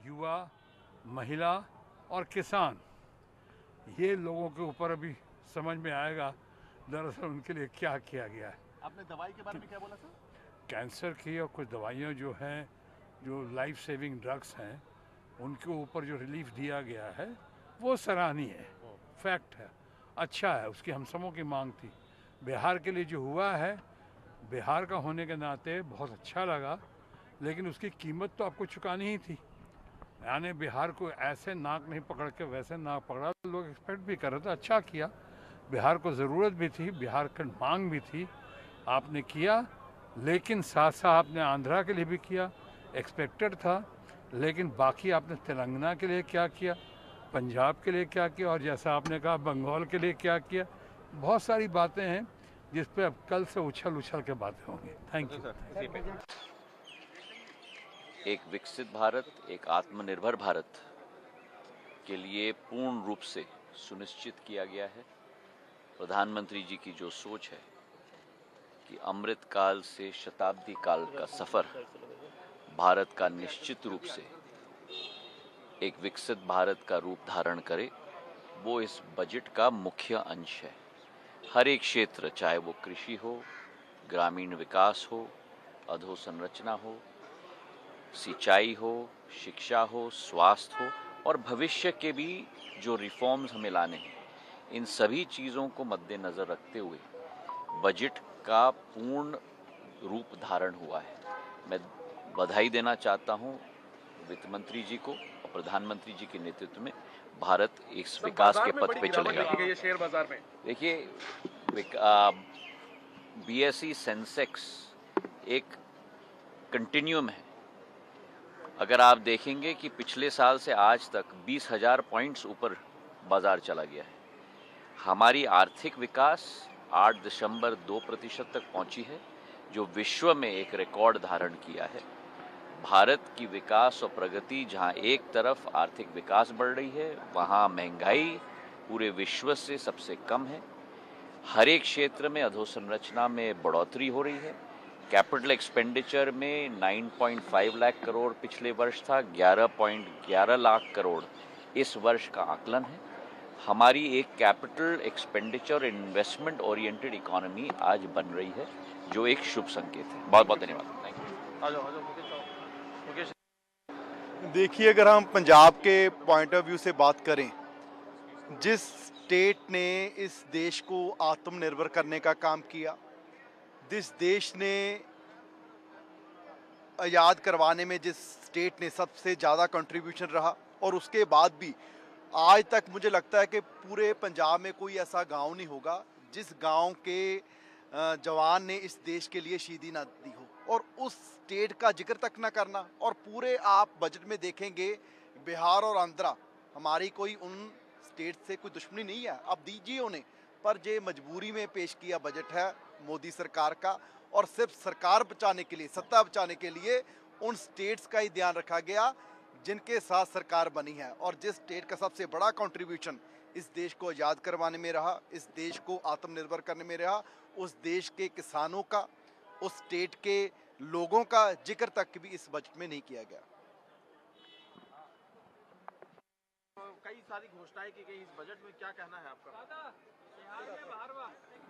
युवा, महिला और किसान, ये लोगों के ऊपर अभी समझ में आएगा दरअसल उनके लिए क्या किया गया है। आपने दवाई के बारे में क्या बोला सर? कैंसर की और कुछ दवाइयाँ जो हैं, जो लाइफ सेविंग ड्रग्स हैं, उनके ऊपर जो रिलीफ दिया गया है वो सराहनीय है, फैक्ट है, अच्छा है, उसकी हम सबों की मांग थी। बिहार के लिए जो हुआ है, बिहार का होने के नाते बहुत अच्छा लगा, लेकिन उसकी कीमत तो आपको चुकानी ही थी। यानी बिहार को ऐसे नाक नहीं पकड़ के वैसे नाक पकड़ा, लोग एक्सपेक्ट भी कर रहे थे, अच्छा किया। बिहार को ज़रूरत भी थी, बिहार की मांग भी थी, आपने किया। लेकिन साथ साथ आपने आंध्रा के लिए भी किया, एक्सपेक्टेड था। लेकिन बाकी आपने तेलंगाना के लिए क्या किया, पंजाब के लिए क्या किया, और जैसा आपने कहा बंगाल के लिए क्या किया, बहुत सारी बातें हैं जिस पे अब कल से उछल उछल के बातें होंगी। Thank you. एक विकसित भारत, एक आत्मनिर्भर भारत के लिए पूर्ण रूप से सुनिश्चित किया गया है। प्रधानमंत्री जी की जो सोच है कि अमृत काल से शताब्दी काल का सफर भारत का निश्चित रूप से एक विकसित भारत का रूप धारण करे, वो इस बजट का मुख्य अंश है। हर एक क्षेत्र, चाहे वो कृषि हो, ग्रामीण विकास हो, अधोसंरचना हो, सिंचाई हो, शिक्षा हो, स्वास्थ्य हो, और भविष्य के भी जो रिफॉर्म्स हमें लाने हैं, इन सभी चीज़ों को मद्देनज़र रखते हुए बजट का पूर्ण रूप धारण हुआ है। मैं बधाई देना चाहता हूं वित्त मंत्री जी को और प्रधानमंत्री जी के नेतृत्व में भारत इस विकास के पथ पे चलेगा। शेयर बाजार में देखिए, बीएसई सेंसेक्स एक कंटिन्यूम है। अगर आप देखेंगे कि पिछले साल से आज तक 20,000 पॉइंट्स ऊपर बाजार चला गया है। हमारी आर्थिक विकास 8.2% तक पहुंची है, जो विश्व में एक रिकॉर्ड धारण किया है। भारत की विकास और प्रगति, जहां एक तरफ आर्थिक विकास बढ़ रही है, वहां महंगाई पूरे विश्व से सबसे कम है। हर एक क्षेत्र में अधोसंरचना में बढ़ोतरी हो रही है। कैपिटल एक्सपेंडिचर में 9.5 लाख करोड़ पिछले वर्ष था, 11.11 लाख करोड़ इस वर्ष का आकलन है। हमारी एक capital expenditure investment oriented economy आज बन रही है, जो एक शुभ संकेत है। बहुत बहुत धन्यवाद। Thank you. देखिए, अगर हम पंजाब के पॉइंट ऑफ व्यू से बात करें, जिस स्टेट ने इस देश को आत्मनिर्भर करने का काम किया, जिस देश ने आज़ाद करवाने में जिस स्टेट ने सबसे ज़्यादा कंट्रीब्यूशन रहा, और उसके बाद भी आज तक मुझे लगता है कि पूरे पंजाब में कोई ऐसा गांव नहीं होगा जिस गांव के जवान ने इस देश के लिए शहीदी ना दी हो, और उस स्टेट का जिक्र तक ना करना। और पूरे आप बजट में देखेंगे, बिहार और आंध्रा, हमारी कोई उन स्टेट से कोई दुश्मनी नहीं है, अब दीजिए उन्हें, पर ये मजबूरी में पेश किया बजट है मोदी सरकार का, और सिर्फ सरकार बचाने के लिए, सत्ता बचाने के लिए उन स्टेट्स का ही ध्यान रखा गया जिनके साथ सरकार बनी है। और जिस स्टेट का सबसे बड़ा कंट्रीब्यूशन इस देश को आज़ाद करवाने में रहा, इस देश को आत्मनिर्भर करने में रहा, उस देश के किसानों का, उस स्टेट के लोगों का जिक्र तक भी इस बजट में नहीं किया गया। कई सारी घोषणाएं की गई इस बजट में, क्या कहना है आपका?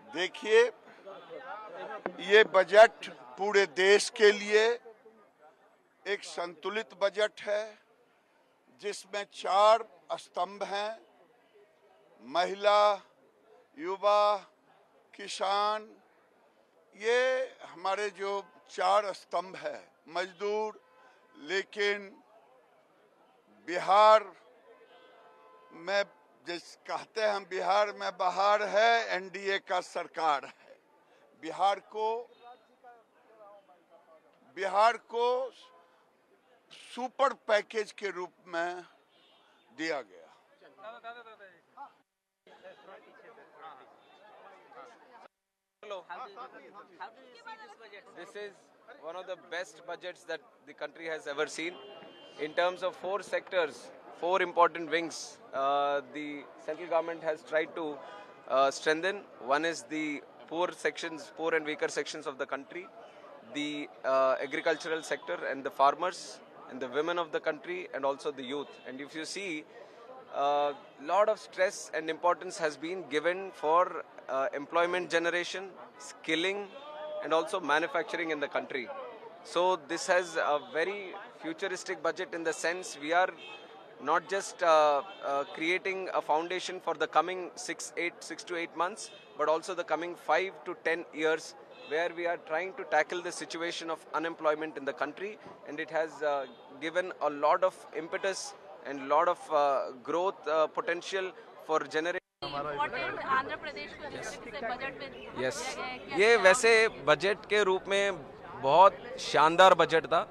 देखिए, ये बजट पूरे देश के लिए एक संतुलित बजट है, जिसमें 4 स्तंभ हैं: महिला, युवा, किसान। ये हमारे जो 4 स्तंभ है, मजदूर। लेकिन बिहार में, जिस कहते हैं हम, बिहार में बहार है, एनडीए का सरकार है। बिहार को सुपर पैकेज के रूप में दिया गया। This is one of the best budgets that the country has ever seen. In terms of 4 sectors, 4 important wings, the central government has tried to strengthen. One is the poor and weaker sections of the country, the agricultural sector and the farmers, and the women of the country and also the youth. And if you see, lot of stress and importance has been given for employment generation, skilling, and also manufacturing in the country. So this has a very futuristic budget in the sense we are not just creating a foundation for the coming 6 to 8 months, but also the coming 5 to 10 years, where we are trying to tackle the situation of unemployment in the country, and it has given a lot of impetus and lot of growth potential for generating. Andhra Pradesh को जिस तरीके से budget में yes, दिया गया है, क्या ये क्या वैसे बजट के रूप में बहुत शानदार बजट था।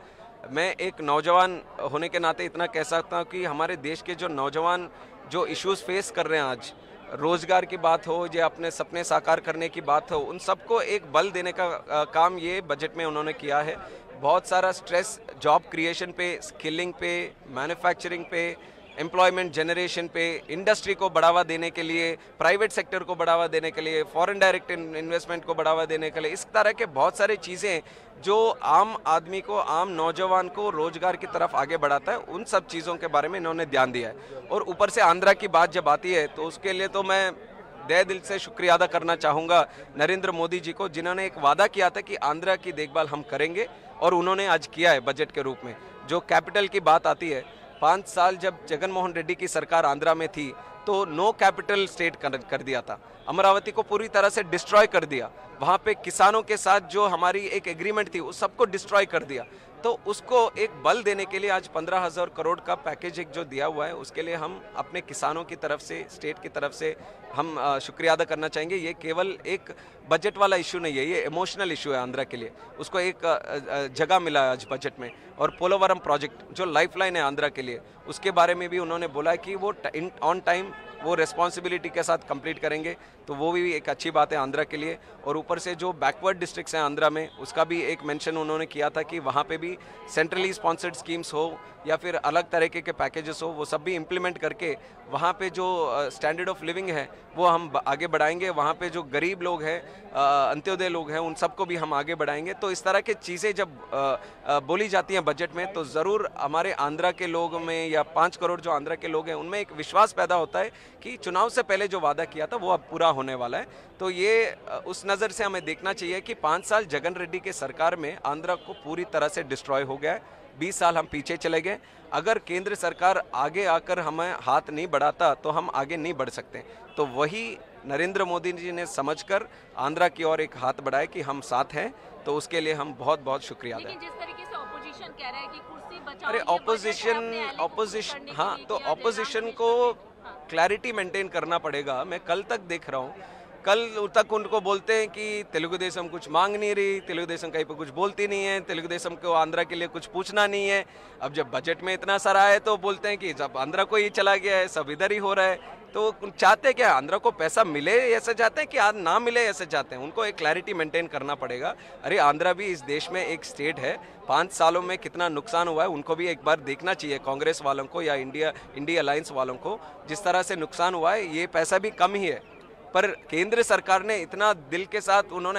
मैं एक नौजवान होने के नाते इतना कह सकता हूँ कि हमारे देश के जो नौजवान जो इश्यूज फेस कर रहे हैं आज, रोजगार की बात हो या अपने सपने साकार करने की बात हो, उन सबको एक बल देने का काम ये बजट में उन्होंने किया है। बहुत सारा स्ट्रेस जॉब क्रिएशन पे, स्किलिंग पे, मैन्युफैक्चरिंग पे, एम्प्लॉयमेंट जनरेशन पे, इंडस्ट्री को बढ़ावा देने के लिए, प्राइवेट सेक्टर को बढ़ावा देने के लिए, फॉरेन डायरेक्ट इन्वेस्टमेंट को बढ़ावा देने के लिए, इस तरह के बहुत सारे चीज़ें जो आम आदमी को, आम नौजवान को रोजगार की तरफ आगे बढ़ाता है, उन सब चीज़ों के बारे में इन्होंने ध्यान दिया है। और ऊपर से आंध्रा की बात जब आती है तो उसके लिए तो मैं तहे दिल से शुक्रिया अदा करना चाहूँगा नरेंद्र मोदी जी को, जिन्होंने एक वादा किया था कि आंध्रा की देखभाल हम करेंगे, और उन्होंने आज किया है बजट के रूप में। जो कैपिटल की बात आती है, 5 साल जब जगन मोहन रेड्डी की सरकार आंध्रा में थी तो नो कैपिटल स्टेट कर दिया था, अमरावती को पूरी तरह से डिस्ट्रॉय कर दिया। वहाँ पे किसानों के साथ जो हमारी एक एग्रीमेंट थी उस सबको डिस्ट्रॉय कर दिया। तो उसको एक बल देने के लिए आज 15,000 करोड़ का पैकेज एक जो दिया हुआ है, उसके लिए हम अपने किसानों की तरफ से, स्टेट की तरफ से हम शुक्रिया अदा करना चाहेंगे। ये केवल एक बजट वाला इशू नहीं है, ये इमोशनल इशू है आंध्रा के लिए। उसको एक जगह मिला है आज बजट में। और पोलोवरम प्रोजेक्ट जो लाइफलाइन है आंध्रा के लिए, उसके बारे में भी उन्होंने बोला है कि वो ऑन टाइम वो रिस्पॉन्सिबिलिटी के साथ कंप्लीट करेंगे, तो वो भी एक अच्छी बात है आंध्रा के लिए। और ऊपर से जो बैकवर्ड डिस्ट्रिक्ट्स हैं आंध्रा में, उसका भी एक मेंशन उन्होंने किया था कि वहाँ पे भी सेंट्रली स्पॉन्सर्ड स्कीम्स हो या फिर अलग तरीके के पैकेजेस हो, वो सब भी इम्प्लीमेंट करके वहाँ पे जो स्टैंडर्ड ऑफ लिविंग है वो हम आगे बढ़ाएंगे। वहाँ पे जो गरीब लोग हैं, अंत्योदय लोग हैं, उन सबको भी हम आगे बढ़ाएंगे। तो इस तरह की चीज़ें जब बोली जाती हैं बजट में, तो ज़रूर हमारे आंध्रा के लोग में या 5 करोड़ जो आंध्रा के लोग हैं उनमें एक विश्वास पैदा होता है कि चुनाव से पहले जो वादा किया था वो अब पूरा होने वाला है। तो ये उस नज़र से हमें देखना चाहिए कि 5 साल जगन रेड्डी के सरकार में आंध्रा को पूरी तरह से डिस्ट्रॉय हो गया है। 20 साल हम पीछे चले गए। अगर केंद्र सरकार आगे आकर हमें हाथ नहीं बढ़ाता तो हम आगे नहीं बढ़ सकते। तो वही नरेंद्र मोदी जी ने समझकर आंध्रा की ओर एक हाथ बढ़ाए कि हम साथ हैं, तो उसके लिए हम बहुत बहुत शुक्रिया अदा। लेकिन जिस तरीके से ऑपोजिशन कह रहा है कि कुर्सी बचाओ, अरे ये बजट है ऑपोजिशन अपने हाँ, लिए तो किया, ऑपोजिशन जयराम को हाँ। क्लैरिटी मेंटेन करना पड़ेगा। मैं कल तक देख रहा हूँ, कल तक उनको बोलते हैं कि तेलुगु देशम कुछ मांग नहीं रही, तेलुगु देशम कहीं पे कुछ बोलती नहीं है, तेलुगु देशम को आंध्रा के लिए कुछ पूछना नहीं है। अब जब बजट में इतना सारा है तो बोलते हैं कि जब आंध्रा को ही चला गया है, सब इधर ही हो रहा है। तो चाहते क्या, आंध्रा को पैसा मिले ऐसे चाहते हैं कि आज ना मिले ऐसे चाहते हैं? उनको एक क्लैरिटी मेंटेन करना पड़ेगा। अरे आंध्रा भी इस देश में एक स्टेट है, 5 सालों में कितना नुकसान हुआ है उनको भी एक बार देखना चाहिए, कांग्रेस वालों को या इंडिया अलायंस वालों को। जिस तरह से नुकसान हुआ है, ये पैसा भी कम ही है, पर केंद्र सरकार ने इतना दिल के साथ उन्होंने